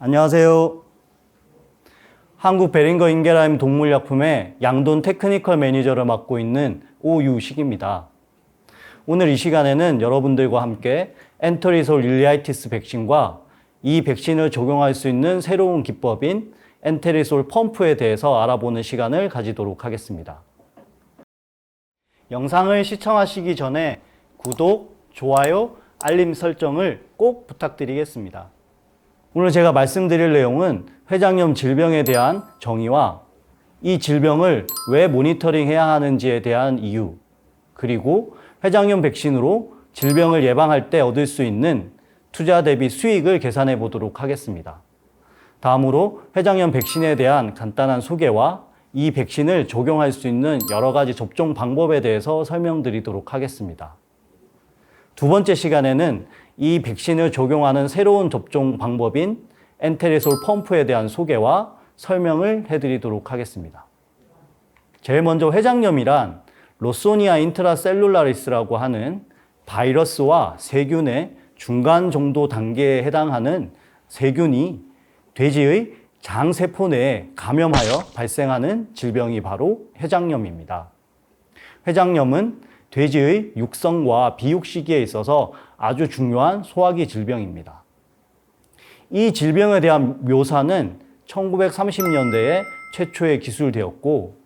안녕하세요. 한국 베링거 인게라임 동물약품의 양돈 테크니컬 매니저를 맡고 있는 오유식입니다. 오늘 이 시간에는 여러분들과 함께 엔테리솔 일리아이티스 백신과 이 백신을 적용할 수 있는 새로운 기법인 엔테리솔 펌프에 대해서 알아보는 시간을 가지도록 하겠습니다. 영상을 시청하시기 전에 구독, 좋아요, 알림 설정을 꼭 부탁드리겠습니다. 오늘 제가 말씀드릴 내용은 회장염 질병에 대한 정의와 이 질병을 왜 모니터링해야 하는지에 대한 이유, 그리고 회장염 백신으로 질병을 예방할 때 얻을 수 있는 투자 대비 수익을 계산해 보도록 하겠습니다. 다음으로 회장염 백신에 대한 간단한 소개와 이 백신을 적용할 수 있는 여러 가지 접종 방법에 대해서 설명드리도록 하겠습니다. 두 번째 시간에는 이 백신을 적용하는 새로운 접종 방법인 엔테리솔 펌프에 대한 소개와 설명을 해드리도록 하겠습니다. 제일 먼저 회장염이란 로소니아 인트라셀룰라리스라고 하는 바이러스와 세균의 중간 정도 단계에 해당하는 세균이 돼지의 장세포 내에 감염하여 발생하는 질병이 바로 회장염입니다. 회장염은 돼지의 육성과 비육 시기에 있어서 아주 중요한 소화기 질병입니다. 이 질병에 대한 묘사는 1930년대에 최초에 기술되었고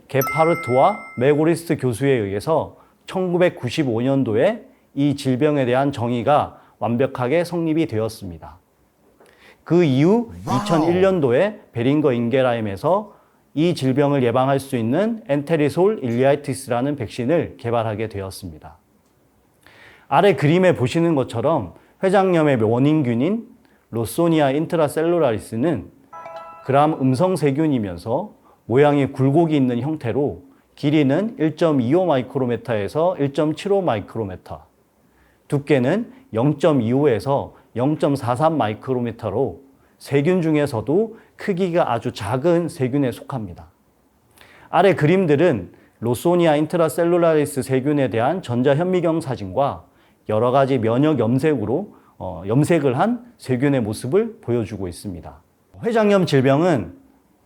게파르트와 메고리스트 교수에 의해서 1995년도에 이 질병에 대한 정의가 완벽하게 성립이 되었습니다. 그 이후 2001년도에 베링거 인게라임에서 이 질병을 예방할 수 있는 엔테리솔 일리아이티스라는 백신을 개발하게 되었습니다. 아래 그림에 보시는 것처럼 회장염의 원인균인 로소니아 인트라셀룰라리스는 gram 음성 세균이면서 모양이 굴곡이 있는 형태로 길이는 1.25 마이크로메타에서 1.75 마이크로메타, 두께는 0.25에서 0.43 마이크로메타로 세균 중에서도 크기가 아주 작은 세균에 속합니다. 아래 그림들은 로소니아 인트라셀룰라리스 세균에 대한 전자현미경 사진과 여러 가지 면역 염색으로 염색을 한 세균의 모습을 보여주고 있습니다. 회장염 질병은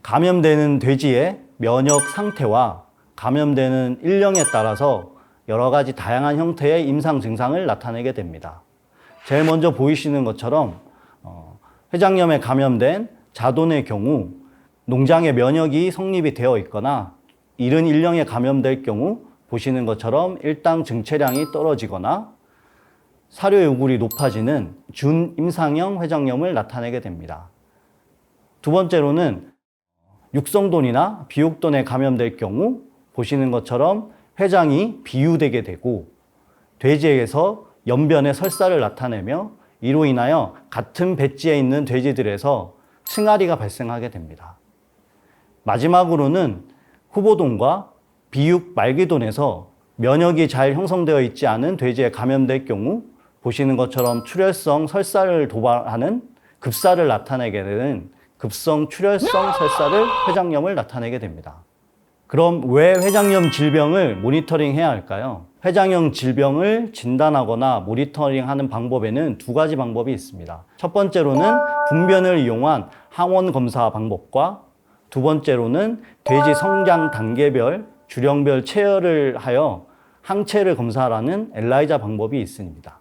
감염되는 돼지의 면역 상태와 감염되는 일령에 따라서 여러 가지 다양한 형태의 임상 증상을 나타내게 됩니다. 제일 먼저 보이시는 것처럼 회장염에 감염된 자돈의 경우 농장의 면역이 성립이 되어 있거나 이른 일령에 감염될 경우 보시는 것처럼 일당 증체량이 떨어지거나 사료 요구율이 높아지는 준임상형 회장염을 나타내게 됩니다. 두 번째로는 육성돈이나 비육돈에 감염될 경우 보시는 것처럼 회장이 비유되게 되고 돼지에게서 연변의 설사를 나타내며 이로 인하여 같은 배지에 있는 돼지들에서 승아리가 발생하게 됩니다. 마지막으로는 후보돈과 비육 말기돈에서 면역이 잘 형성되어 있지 않은 돼지에 감염될 경우 보시는 것처럼 출혈성 설사를 도발하는 급사를 나타내게 되는 급성 출혈성 설사를 회장염을 나타내게 됩니다. 그럼 왜 회장염 질병을 모니터링해야 할까요? 회장염 질병을 진단하거나 모니터링하는 방법에는 두 가지 방법이 있습니다. 첫 번째로는 분변을 이용한 항원 검사 방법과 두 번째로는 돼지 성장 단계별 주령별 체열을 하여 항체를 검사하는 엘라이자 방법이 있습니다.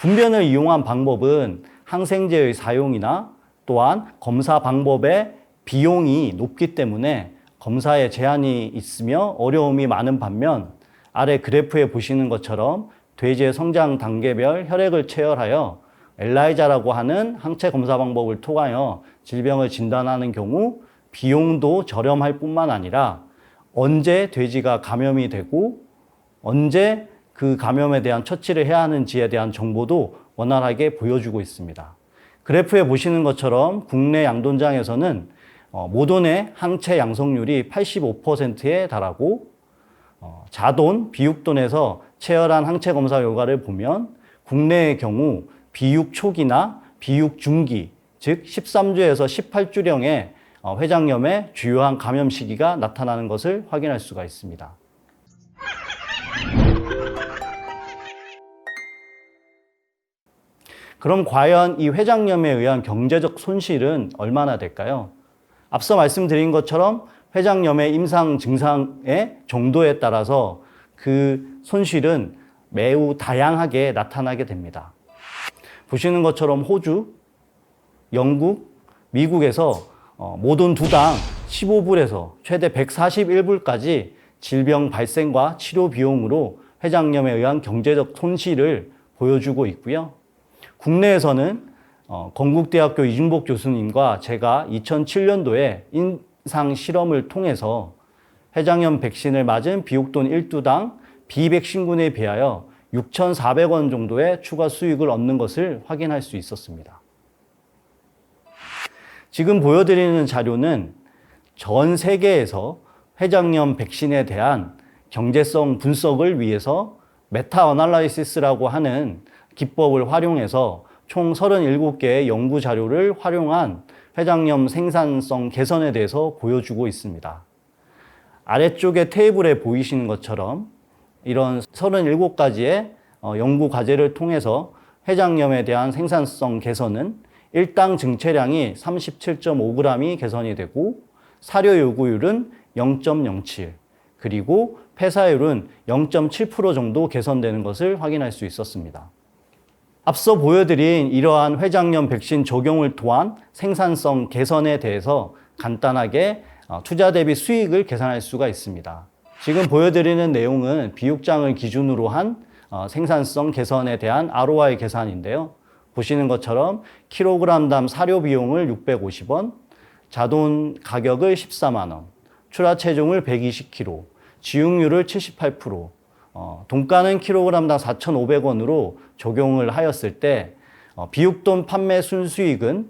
분변을 이용한 방법은 항생제의 사용이나 또한 검사 방법의 비용이 높기 때문에 검사에 제한이 있으며 어려움이 많은 반면 아래 그래프에 보시는 것처럼 돼지의 성장 단계별 혈액을 체열하여 엘라이자라고 하는 항체 검사 방법을 통하여 질병을 진단하는 경우 비용도 저렴할 뿐만 아니라 언제 돼지가 감염이 되고 언제 그 감염에 대한 처치를 해야 하는지에 대한 정보도 원활하게 보여주고 있습니다. 그래프에 보시는 것처럼 국내 양돈장에서는 모돈의 항체 양성률이 85%에 달하고 자돈, 비육돈에서 체열한 항체 검사 결과를 보면 국내의 경우 비육 초기나 비육 중기, 즉 13주에서 18주령의 회장염의 주요한 감염 시기가 나타나는 것을 확인할 수가 있습니다. 그럼 과연 이 회장염에 의한 경제적 손실은 얼마나 될까요? 앞서 말씀드린 것처럼 회장염의 임상 증상의 정도에 따라서 그 손실은 매우 다양하게 나타나게 됩니다. 보시는 것처럼 호주, 영국, 미국에서 모든 두당 15불에서 최대 141불까지 질병 발생과 치료 비용으로 회장염에 의한 경제적 손실을 보여주고 있고요. 국내에서는 건국대학교 이중복 교수님과 제가 2007년도에 임상 실험을 통해서 회장염 백신을 맞은 비옥돈 1두당 비백신군에 비하여 6,400원 정도의 추가 수익을 얻는 것을 확인할 수 있었습니다. 지금 보여드리는 자료는 전 세계에서 회장염 백신에 대한 경제성 분석을 위해서 메타 어널라이시스라고 하는 기법을 활용해서 총 37개의 연구 자료를 활용한 회장염 생산성 개선에 대해서 보여주고 있습니다. 아래쪽에 테이블에 보이시는 것처럼 이런 37가지의 연구 과제를 통해서 회장염에 대한 생산성 개선은 일당 증체량이 37.5g이 개선이 되고 사료 요구율은 0.07 그리고 폐사율은 0.7% 정도 개선되는 것을 확인할 수 있었습니다. 앞서 보여드린 이러한 회장염 백신 적용을 통한 생산성 개선에 대해서 간단하게 투자 대비 수익을 계산할 수가 있습니다. 지금 보여드리는 내용은 비육장을 기준으로 한 생산성 개선에 대한 ROI 계산인데요. 보시는 것처럼 킬로그램당 사료 비용을 650원, 자돈 가격을 14만 원, 출하 체중을 120kg, 지육률을 78%, 돈가는 킬로그램당 4,500원으로 적용을 하였을 때 비육돈 판매 순수익은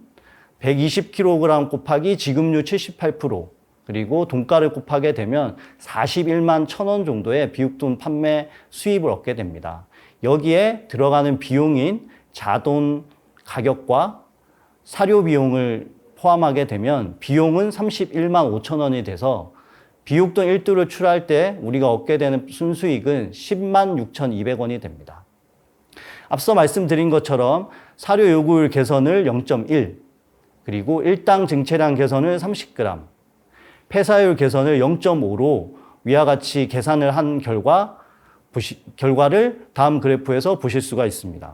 120kg 곱하기 지급률 78%, 그리고 돈가를 곱하게 되면 41만 1,000원 정도의 비육돈 판매 수입을 얻게 됩니다. 여기에 들어가는 비용인 자돈 가격과 사료 비용을 포함하게 되면 비용은 31만 5천 원이 돼서 비육돈 1두를 출하할 때 우리가 얻게 되는 순수익은 10만 6,200원이 됩니다. 앞서 말씀드린 것처럼 사료 요구율 개선을 0.1, 그리고 일당 증체량 개선을 30g, 폐사율 개선을 0.5로 위와 같이 계산을 한 결과를 다음 그래프에서 보실 수가 있습니다.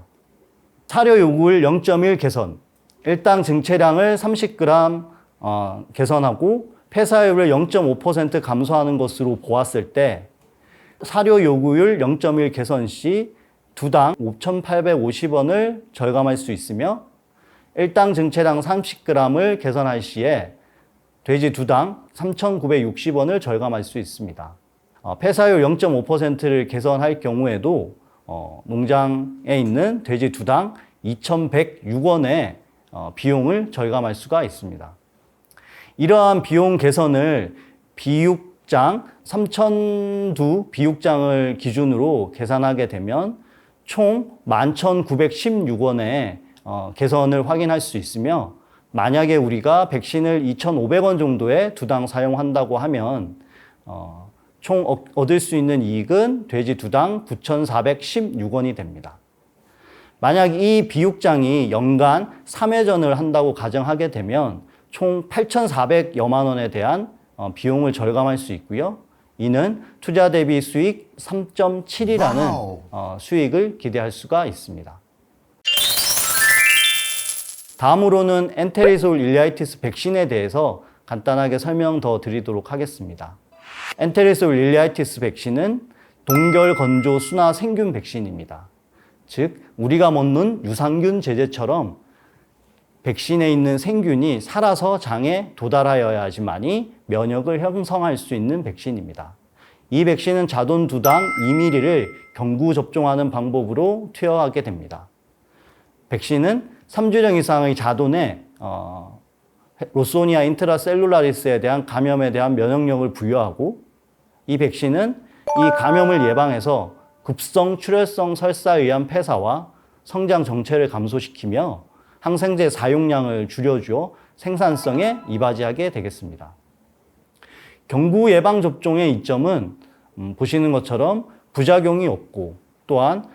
사료 요구율 0.1 개선, 일당 증체량을 30g 개선하고 폐사율을 0.5% 감소하는 것으로 보았을 때 사료 요구율 0.1 개선 시 두당 5,850원을 절감할 수 있으며 일당 증체량 30g을 개선할 시에 돼지 두당 3,960원을 절감할 수 있습니다. 폐사율 0.5%를 개선할 경우에도 농장에 있는 돼지 두당 2,106원의 비용을 절감할 수가 있습니다. 이러한 비용 개선을 비육장 3,002 비육장을 기준으로 계산하게 되면 총 11,916원의 개선을 확인할 수 있으며 만약에 우리가 백신을 2,500원 정도의 두당 사용한다고 하면 총 얻을 수 있는 이익은 돼지 두당 9,416원이 됩니다. 만약 이 비육장이 연간 3회전을 한다고 가정하게 되면 총 8,400여만 원에 대한 비용을 절감할 수 있고요. 이는 투자 대비 수익 3.7이라는 수익을 기대할 수가 있습니다. 다음으로는 엔테리솔 일리아이티스 백신에 대해서 간단하게 설명 더 드리도록 하겠습니다. 엔테리솔 일리아이티스 백신은 동결 건조 순화 생균 백신입니다. 즉 우리가 먹는 유산균 제제처럼 백신에 있는 생균이 살아서 장에 도달하여야지만이 면역을 형성할 수 있는 백신입니다. 이 백신은 자돈 두당 2ml를 경구 접종하는 방법으로 투여하게 됩니다. 백신은 3주령 이상의 자돈에 로소니아 인트라셀룰라리스에 대한 감염에 대한 면역력을 부여하고 이 백신은 이 감염을 예방해서 급성 출혈성 설사에 의한 폐사와 성장 정체를 감소시키며 항생제 사용량을 줄여주어 생산성에 이바지하게 되겠습니다. 경구 예방 접종의 이점은 보시는 것처럼 부작용이 없고 또한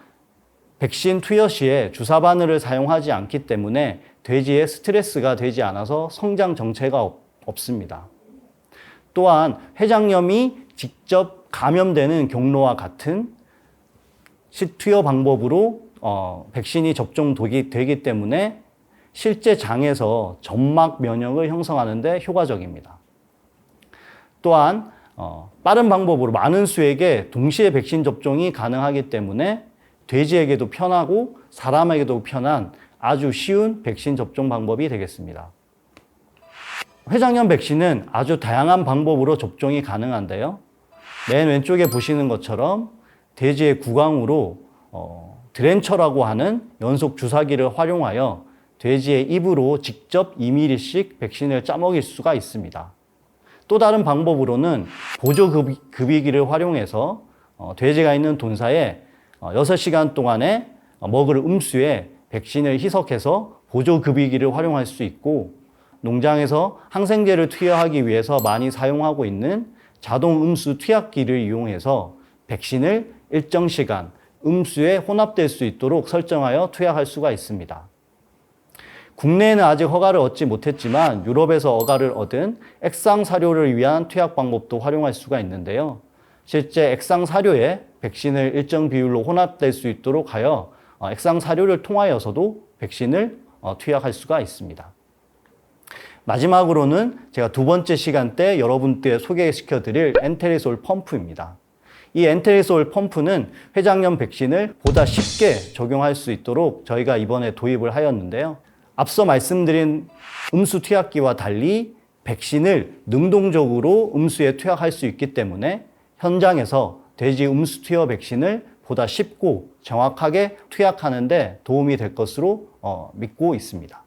백신 투여 시에 주사 바늘을 사용하지 않기 때문에 돼지에 스트레스가 되지 않아서 성장 정체가 없습니다. 또한 회장염이 직접 감염되는 경로와 같은 시투여 방법으로 백신이 접종되기 때문에 실제 장에서 점막 면역을 형성하는 데 효과적입니다. 또한 빠른 방법으로 많은 수에게 동시에 백신 접종이 가능하기 때문에 돼지에게도 편하고 사람에게도 편한 아주 쉬운 백신 접종 방법이 되겠습니다. 회장염 백신은 아주 다양한 방법으로 접종이 가능한데요. 맨 왼쪽에 보시는 것처럼 돼지의 구강으로 드렌처라고 하는 연속 주사기를 활용하여 돼지의 입으로 직접 2mm씩 백신을 짜먹일 수가 있습니다. 또 다른 방법으로는 보조급이기를 활용해서 돼지가 있는 돈사에 6시간 동안에 먹을 음수에 백신을 희석해서 보조급이기를 활용할 수 있고, 농장에서 항생제를 투여하기 위해서 많이 사용하고 있는 자동 음수 투약기를 이용해서 백신을 일정 시간 음수에 혼합될 수 있도록 설정하여 투약할 수가 있습니다. 국내에는 아직 허가를 얻지 못했지만 유럽에서 허가를 얻은 액상 사료를 위한 투약 방법도 활용할 수가 있는데요. 실제 액상 사료에 백신을 일정 비율로 혼합될 수 있도록 하여 액상 사료를 통하여서도 백신을 투약할 수가 있습니다. 마지막으로는 제가 두 번째 시간 때 여러분께 소개시켜 드릴 엔테리솔 펌프입니다. 이 엔테리솔 펌프는 회장염 백신을 보다 쉽게 적용할 수 있도록 저희가 이번에 도입을 하였는데요. 앞서 말씀드린 음수 투약기와 달리 백신을 능동적으로 음수에 투약할 수 있기 때문에 현장에서 돼지 음수 투여 백신을 보다 쉽고 정확하게 투약하는 데 도움이 될 것으로 믿고 있습니다.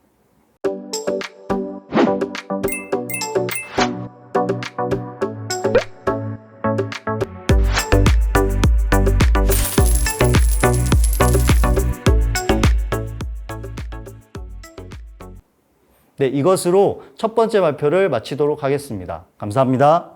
네, 이것으로 첫 번째 발표를 마치도록 하겠습니다. 감사합니다.